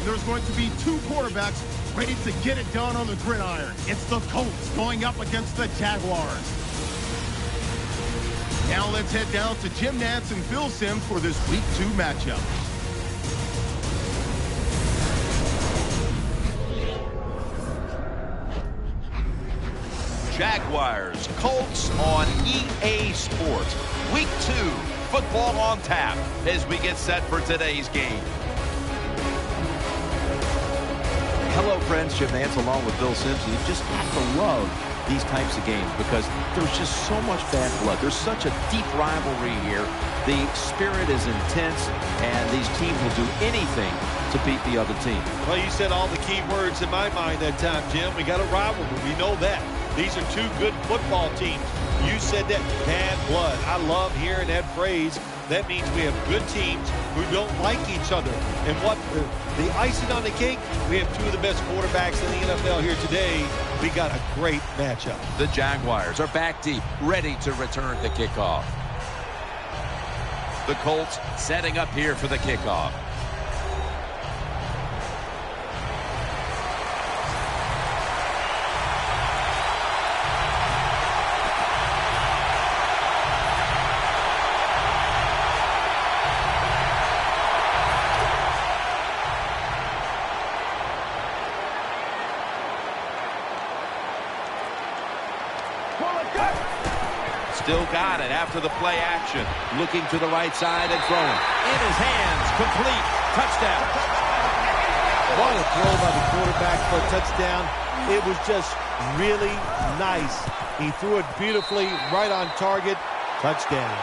There's going to be two quarterbacks ready to get it done on the gridiron. It's the Colts going up against the Jaguars. Now let's head down to Jim Nantz and Phil Simms for this Week 2 matchup. Jaguars, Colts on EA Sports. Week 2, football on tap as we get set for today's game. Hello, friends. Jim Nantz along with Bill Simms. You just have to love these types of games because there's just so much bad blood. There's such a deep rivalry here. The spirit is intense, and these teams will do anything to beat the other team. Well, you said all the key words in my mind that time, Jim. We got a rivalry. We know that. These are two good football teams. You said that, bad blood. I love hearing that phrase. That means we have good teams who don't like each other. And what the icing on the cake, we have two of the best quarterbacks in the NFL here today. We got a great matchup. The Jaguars are back deep, ready to return the kickoff. The Colts setting up here for the kickoff. Still got it after the play action. Looking to the right side and throwing. In his hands, complete. Touchdown. What a throw by the quarterback for a touchdown. It was just really nice. He threw it beautifully, right on target. Touchdown.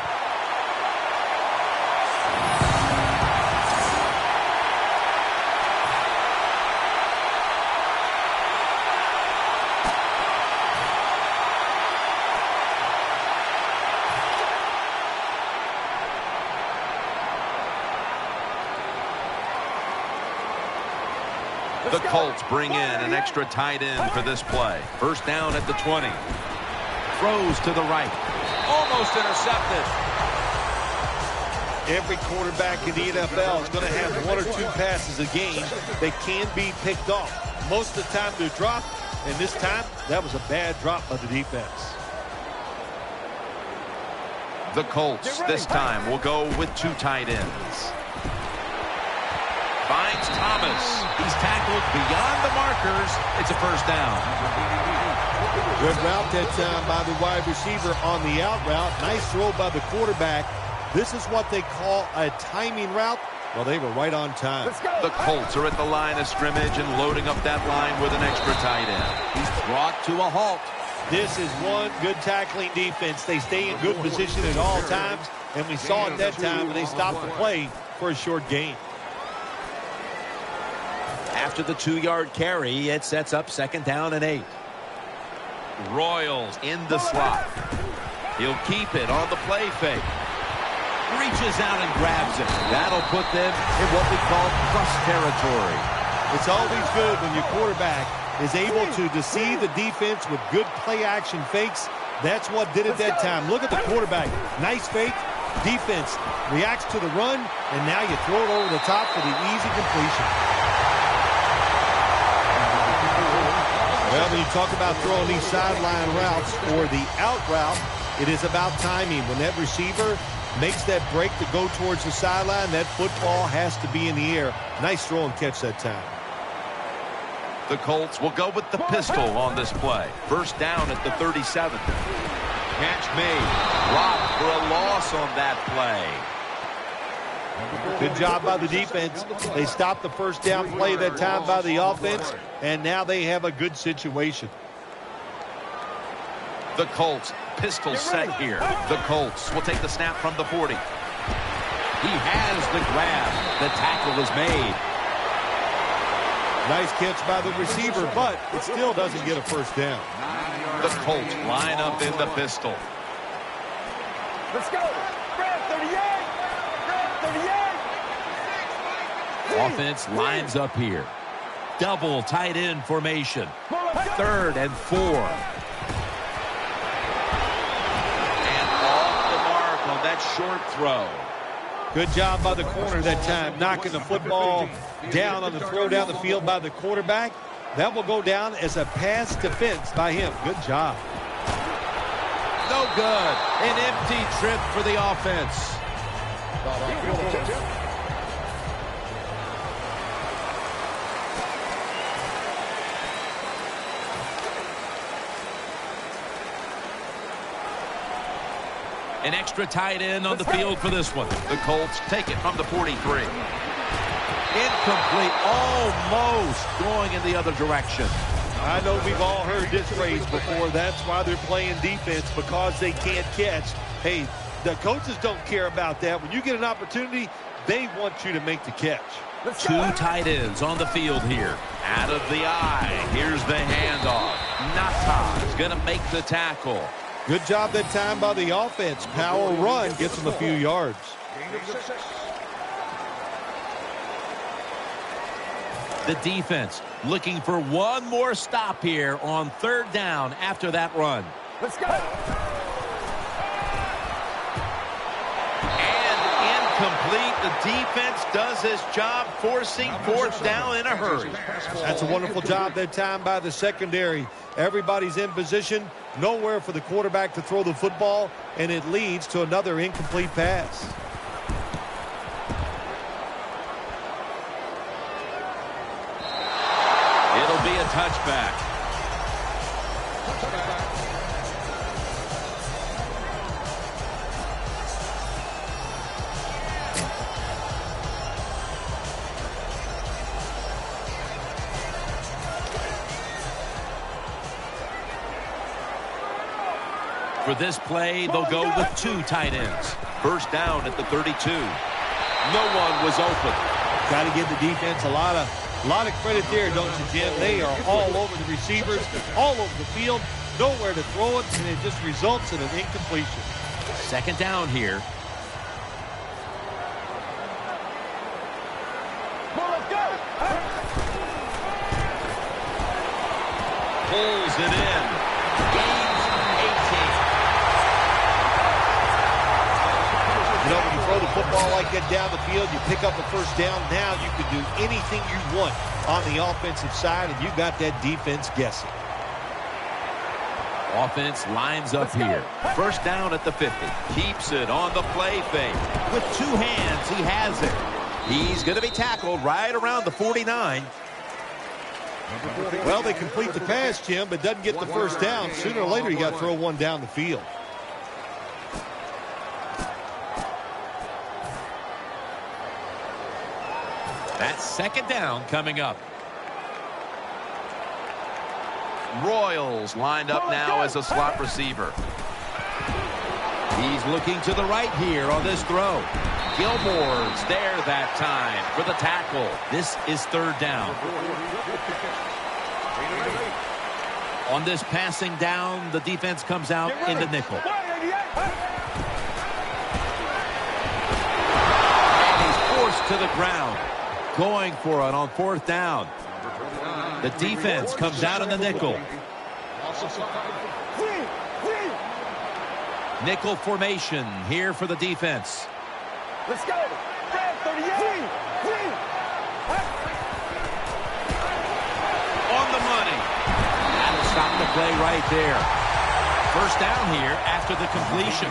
The Colts bring in an extra tight end for this play. First down at the 20. Throws to the right. Almost intercepted. Every quarterback in the NFL is going to have one or two passes a game that can be picked off. Most of the time they're dropped, and this time that was a bad drop by the defense. The Colts this time will go with two tight ends. Finds Thomas. He's tackled beyond the markers. It's a first down. Good route that time by the wide receiver on the out route. Nice throw by the quarterback. This is what they call a timing route. Well, they were right on time. The Colts are at the line of scrimmage and loading up that line with an extra tight end. He's brought to a halt. This is one good tackling defense. They stay in good position at all times, and we saw it that time when they stopped the play for a short gain. After the 2-yard carry, it sets up second down and 8. Royals in the slot. He'll keep it on the play fake. Reaches out and grabs it. That'll put them in what we call plus territory. It's always good when your quarterback is able to deceive the defense with good play-action fakes. That's what did it that time. Look at the quarterback. Nice fake. Defense reacts to the run, and now you throw it over the top for the easy completion. Well, when you talk about throwing these sideline routes or the out route, it is about timing. When that receiver makes that break to go towards the sideline, that football has to be in the air. Nice throw and catch that time. The Colts will go with the pistol on this play. First down at the 37. Catch made. Dropped for a loss on that play. Good job by the defense. They stopped the first down play that time by the offense, and now they have a good situation. The Colts pistol set here. The Colts will take the snap from the 40. He has the grab. The tackle is made. Nice catch by the receiver, but it still doesn't get a first down. The Colts line up in the pistol. Let's go. Brad, 38. Offense lines up here. Double tight end formation. Third and 4. And off the mark on that short throw. Good job by the corner that time, knocking the football down on the throw down the field by the quarterback. That will go down as a pass defense by him. Good job. No good. An empty trip for the offense. An extra tight end on the field for this one. The Colts take it from the 43. Incomplete. Almost going in the other direction. I know we've all heard this phrase before. That's why they're playing defense, because they can't catch. Hey, the coaches don't care about that. When you get an opportunity, they want you to make the catch. Two tight ends on the field here. Out of the eye. Here's the handoff. Nata is going to make the tackle. Good job that time by the offense. Power run gets them a few yards. The defense looking for one more stop here on third down after that run. Let's go. And incomplete. The defense does its job forcing fourth down in a hurry. That's a wonderful job that time by the secondary. Everybody's in position. Nowhere for the quarterback to throw the football, and it leads to another incomplete pass. It'll be a touchback. For this play, they'll go with two tight ends. First down at the 32. No one was open. Got to give the defense a lot of credit there, don't you, Jim? They are all over the receivers, all over the field, nowhere to throw it, and it just results in an incompletion. Second down here. Pulls it in. Gains 18. You know, when you throw the football like that down the field, you pick up a first down. Now you can do anything you want on the offensive side, and you got that defense guessing. Offense lines up here. First down at the 50. Keeps it on the play fake. With two hands, he has it. He's going to be tackled right around the 49. Well, they complete the pass, Jim, but doesn't get the first down. Sooner or later, you got to throw one down the field. That's second down coming up. Royals lined up now as a slot receiver. He's looking to the right here on this throw. Gilmore's there that time for the tackle. This is third down. On this passing down, the defense comes out in the nickel. And he's forced to the ground. Going for it on fourth down. The defense comes out in the nickel. Nickel formation here for the defense. Let's go. Red 38. On the money. That'll stop the play right there. First down here after the completion.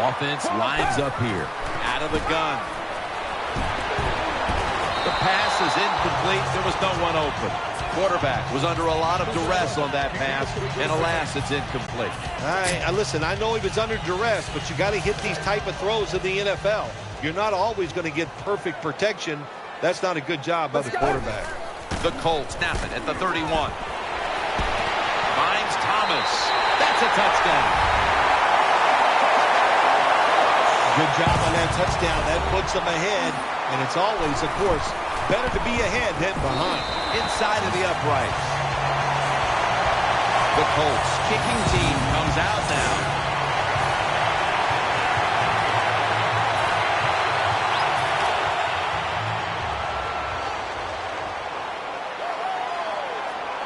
Offense lines up here. Out of the gun. The pass is incomplete. There was no one open. Quarterback was under a lot of duress on that pass, and alas, it's incomplete. Listen, I know he was under duress, but you got to hit these type of throws in the NFL. You're not always going to get perfect protection. That's not a good job by the quarterback. The Colts snap it at the 31. Finds Thomas. That's a touchdown. Good job on that touchdown. That puts them ahead, and it's always, of course, better to be ahead than behind. Inside of the uprights. The Colts kicking team comes out now.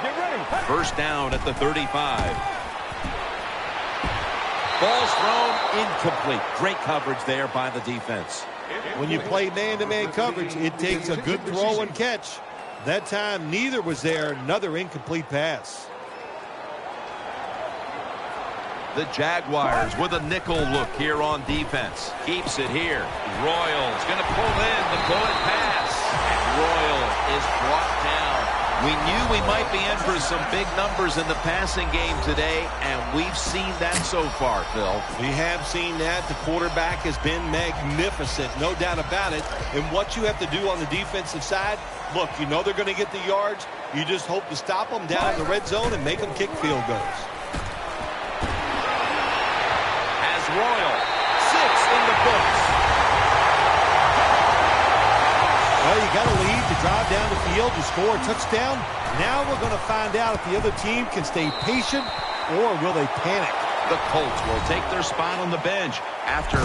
Get ready. First down at the 35. Ball's thrown incomplete. Great coverage there by the defense. When you play man-to-man coverage, it takes a good throw and catch. That time, neither was there. Another incomplete pass. The Jaguars with a nickel look here on defense. Keeps it here. Royals going to pull in the bullet pass. And Royal is brought down. We knew we might be in for some big numbers in the passing game today, and we've seen that so far, Phil. We have seen that. The quarterback has been magnificent, no doubt about it. And what you have to do on the defensive side, look, you know they're going to get the yards. You just hope to stop them down in the red zone and make them kick field goals. Royal, 6 in the books. Well, you got a lead to drive down the field. You score a touchdown. Now we're going to find out if the other team can stay patient or will they panic. The Colts will take their spot on the bench after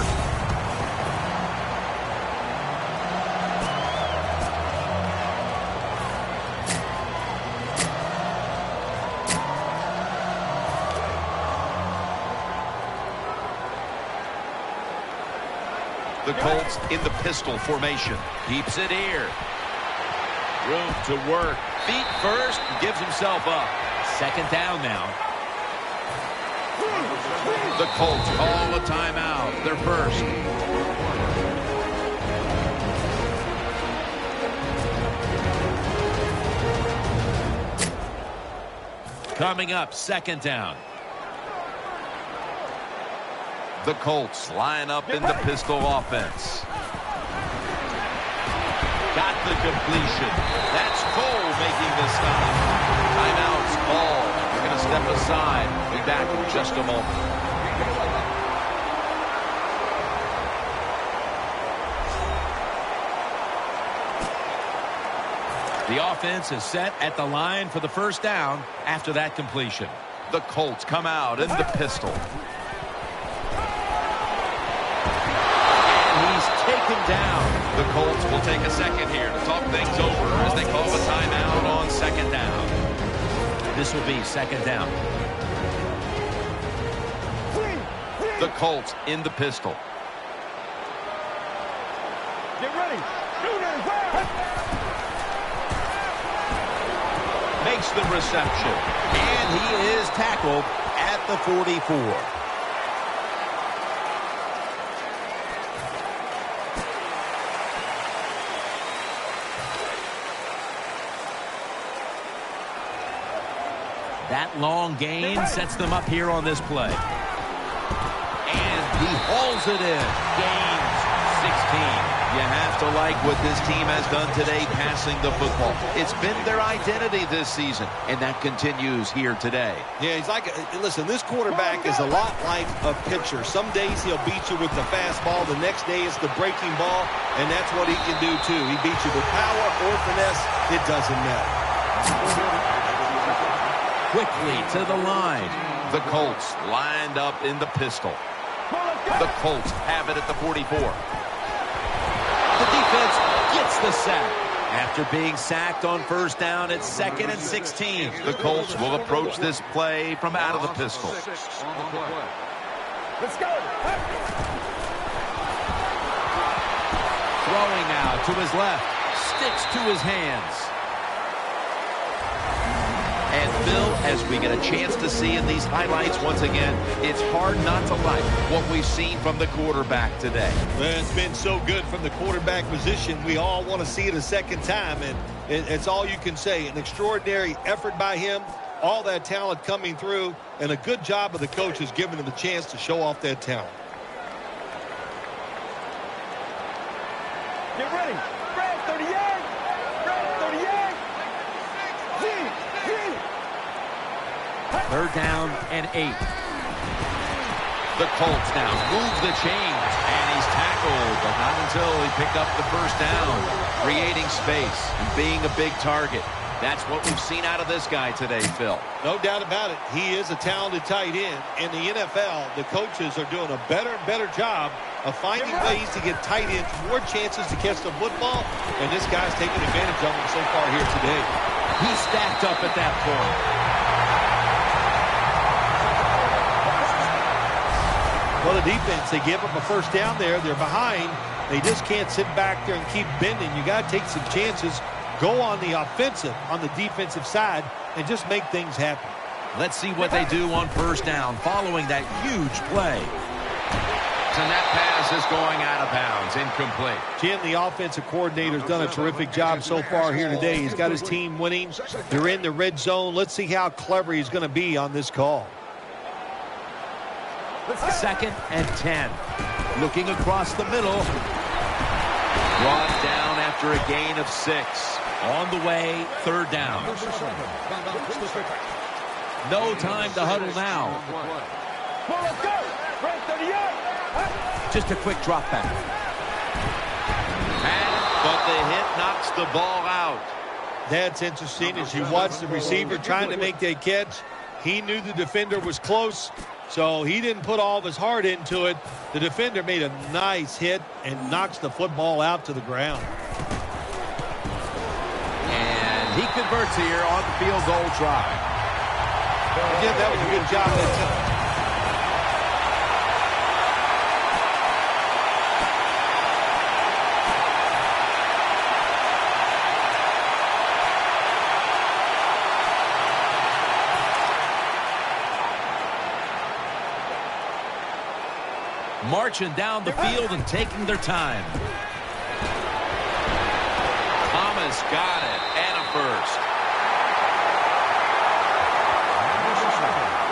the Colts in the pistol formation. Keeps it here. Room to work. Feet first. Gives himself up. Second down now. The Colts call a timeout. They're first. Coming up, second down. The Colts line up in the pistol offense. Got the completion. That's Cole making the stop. Timeout's called. We're going to step aside. Be back in just a moment. The offense is set at the line for the first down after that completion. The Colts come out in the pistol. Taken down. The Colts will take a second here to talk things over as they call a timeout on second down. This will be second down. The Colts in the pistol. Get ready. Makes the reception. And he is tackled at the 44. That long gain sets them up here on this play. And he hauls it in. Gains 16. You have to like what this team has done today passing the football. It's been their identity this season, and that continues here today. Yeah, he's like, listen, this quarterback is a lot like a pitcher. Some days he'll beat you with the fastball. The next day it's the breaking ball, and that's what he can do too. He beats you with power or finesse. It doesn't matter. Quickly to the line. The Colts lined up in the pistol. The Colts have it at the 44. The defense gets the sack. After being sacked on first down, it's 2nd and 16. The Colts will approach this play from out of the pistol. Let's go. Throwing out to his left. Sticks to his hands. And Phil, as we get a chance to see in these highlights once again, it's hard not to like what we've seen from the quarterback today. Well, it's been so good from the quarterback position. We all want to see it a second time, and it's all you can say. An extraordinary effort by him, all that talent coming through, and a good job of the coaches giving him a chance to show off that talent. Get ready. Red 38. Red 38. Third down and 8. The Colts now move the chains, and he's tackled, but not until he picked up the first down, creating space and being a big target. That's what we've seen out of this guy today, Phil. No doubt about it. He is a talented tight end. In the NFL, the coaches are doing a better job of finding ways to get tight ends more chances to catch the football, and this guy's taking advantage of them so far here today. He stacked up at that point. Well, the defense, they give them a first down there. They're behind. They just can't sit back there and keep bending. You got to take some chances. Go on the offensive, on the defensive side, and just make things happen. Let's see what they do on first down following that huge play. And that pass is going out of bounds, incomplete. Jim, the offensive coordinator's done a terrific job so far here today. He's got his team winning. They're in the red zone. Let's see how clever he's going to be on this call. 2nd and 10. Looking across the middle. Brought down after a gain of 6. On the way, 3rd down. No time to huddle now. Well, let's go. Red 38. Just a quick drop back. But the hit knocks the ball out. That's interesting. As you watch the receiver trying to make that catch, he knew the defender was close, so he didn't put all of his heart into it. The defender made a nice hit and knocks the football out to the ground. And he converts here on the field goal try. Again, that was a good job that time. Marching down the field and taking their time. Thomas got it, and a first.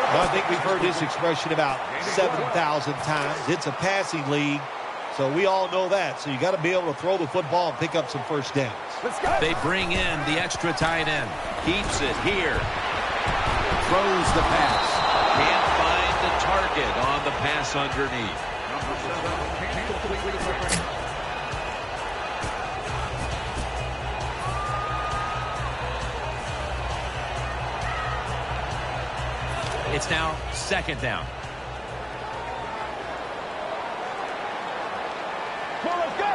Well, I think we've heard this expression about 7,000 times. It's a passing league, so we all know that. So you got to be able to throw the football and pick up some first downs. They bring in the extra tight end. Keeps it here. Throws the pass. Can't find the target on the pass underneath. It's now 2nd down. Well, let's go.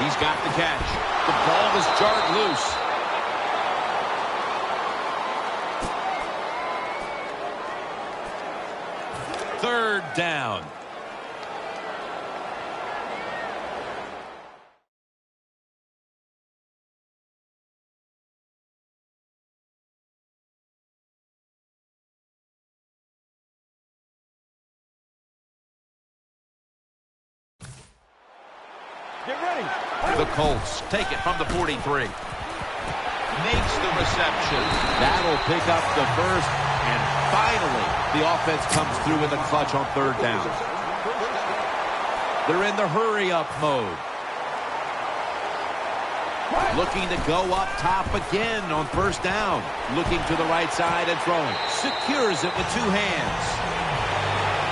He's got the catch. The ball is jarred loose. Third down. Get ready. The Colts take it from the 43. Makes the reception. That'll pick up the first, and finally the offense comes through in the clutch on 3rd down. They're in the hurry-up mode. Looking to go up top again on 1st down. Looking to the right side and throwing. Secures it with 2 hands.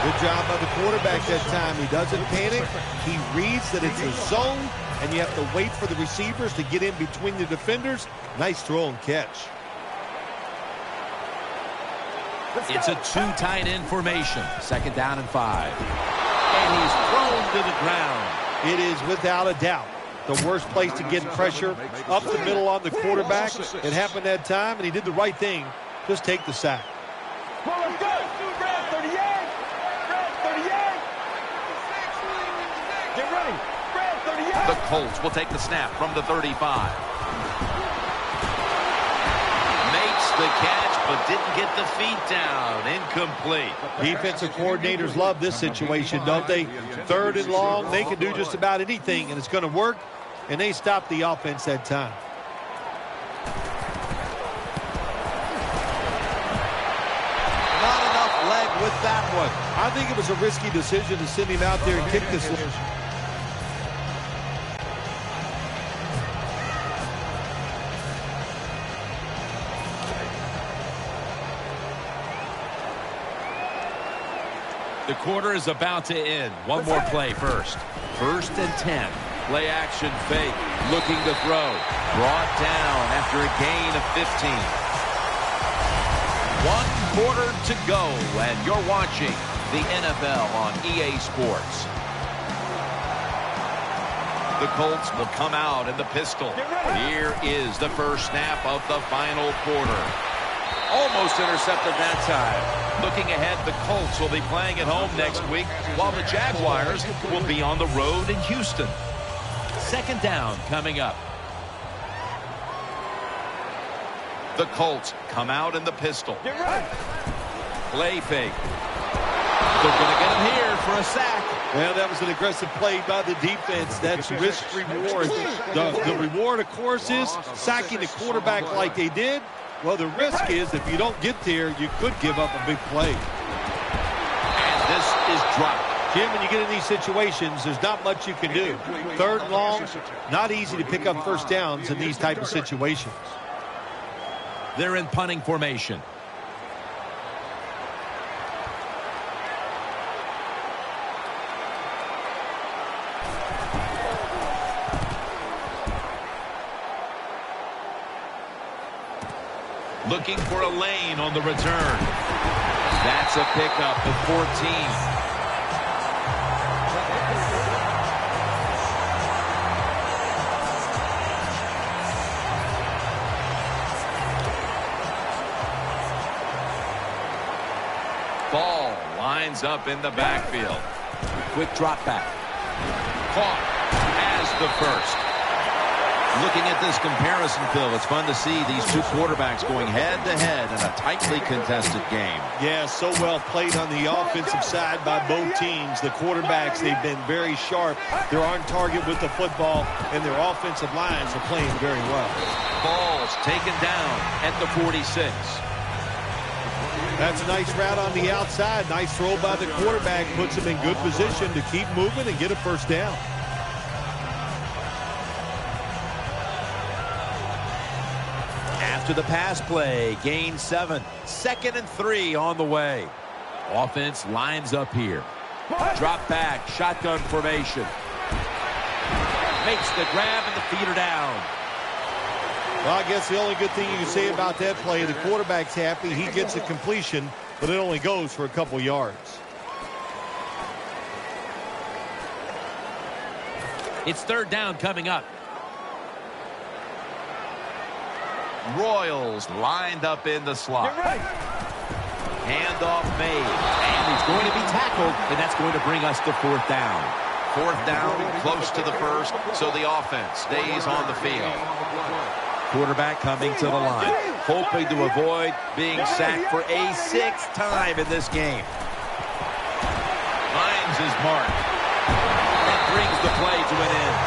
Good job by the quarterback that time. He doesn't panic. He reads that it's a zone, and you have to wait for the receivers to get in between the defenders. Nice throw and catch. It's a 2 tight end formation. 2nd down and 5. And he's thrown to the ground. It is without a doubt the worst place to get pressure up the middle on the quarterback. It happened that time, and he did the right thing. Just take the sack. Well, let's go. Red 38. Red 38. Get ready. Red 38. The Colts will take the snap from the 35. Makes the catch, but didn't get the feet down. Incomplete. Defensive coordinators love this situation, don't they? 3rd and long, they can do just about anything, and it's going to work, and they stop the offense that time. Not enough leg with that one. I think it was a risky decision to send him out there and kick this. The quarter is about to end. One more play first. 1st and 10. Play action fake. Looking to throw. Brought down after a gain of 15. 1 quarter to go, and you're watching the NFL on EA Sports. The Colts will come out in the pistol. Here is the first snap of the final quarter. Almost intercepted that time. Looking ahead, the Colts will be playing at home next week, while the Jaguars will be on the road in Houston. Second down coming up. The Colts come out in the pistol. Play fake. They're going to get him here for a sack. Well, that was an aggressive play by the defense. That's risk-reward. The reward, of course, is sacking the quarterback like they did. Well, the risk is if you don't get there, you could give up a big play. And this is dropped. Jim, when you get in these situations, there's not much you can do. Third and long, not easy to pick up first downs in these type of situations. They're in punting formation. Looking for a lane on the return. That's a pickup of 14. Ball lines up in the backfield. Quick drop back. Caught as the first. Looking at this comparison, Phil, it's fun to see these two quarterbacks going head-to-head in a tightly contested game. Yeah, so well played on the offensive side by both teams. The quarterbacks, they've been very sharp. They're on target with the football, and their offensive lines are playing very well. Ball's taken down at the 46. That's a nice route on the outside. Nice throw by the quarterback. Puts him in good position to keep moving and get a first down. After the pass play, gain 7. 2nd and 3 on the way. Offense lines up here. Drop back, shotgun formation. Makes the grab and the feet are down. Well, I guess the only good thing you can say about that play, the quarterback's happy. He gets a completion, but it only goes for a couple yards. It's third down coming up. Royals lined up in the slot. Handoff made. And he's going to be tackled, and that's going to bring us to fourth down. Fourth down, close to the first, so the offense stays on the field. Quarterback coming to the line, hoping to avoid being sacked for a 6th time in this game. Finds his mark and brings the play to an end.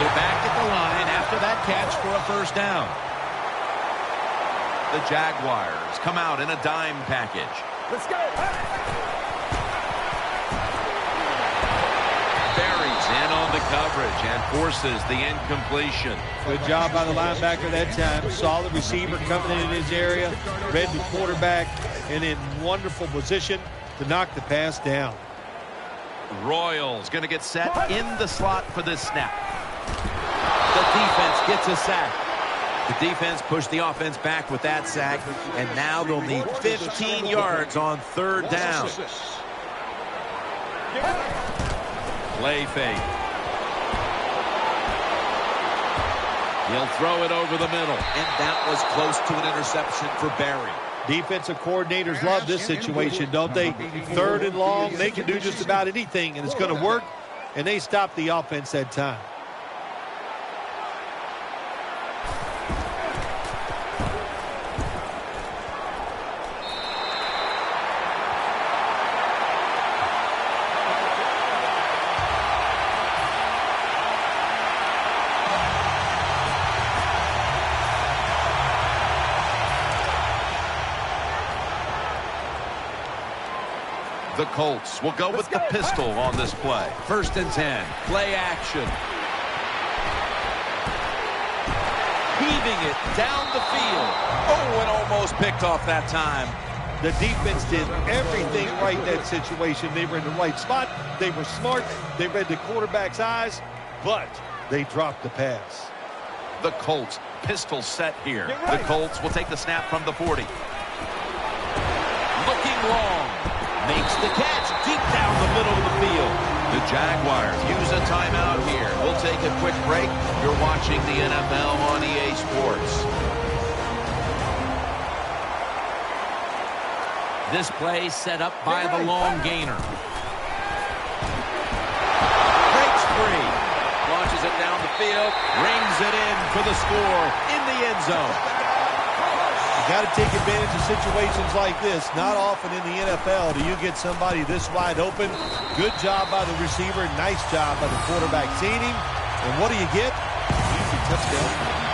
They're back at the line after that catch for a first down. The Jaguars come out in a dime package. Let's go. Buries in on the coverage and forces the incompletion. Good job by the linebacker that time. Solid receiver coming in his area. Read the quarterback and in wonderful position to knock the pass down. Royals going to get set in the slot for this snap. The defense gets a sack. The defense pushed the offense back with that sack, and now they'll need 15 yards on third down. Play fake. He'll throw it over the middle, and that was close to an interception for Barry. Defensive coordinators love this situation, don't they? Third and long, they can do just about anything, and it's going to work, and they stop the offense that time. The Colts will go with the pistol on this play. 1st and 10. Play action. Heaving it down the field. Oh, and almost picked off that time. The defense did everything right in that situation. They were in the right spot. They were smart. They read the quarterback's eyes, but they dropped the pass. The Colts pistol set here. The Colts will take the snap from the 40. Looking long. Makes the catch deep down the middle of the field. The Jaguars use a timeout here. We'll take a quick break. You're watching the NFL on EA Sports. This play set up by the long gainer. Breaks free. Launches it down the field. Rings it in for the score in the end zone. You got to take advantage of situations like this. Not often in the NFL do you get somebody this wide open. Good job by the receiver. Nice job by the quarterback seeing him. And what do you get? Easy touchdown.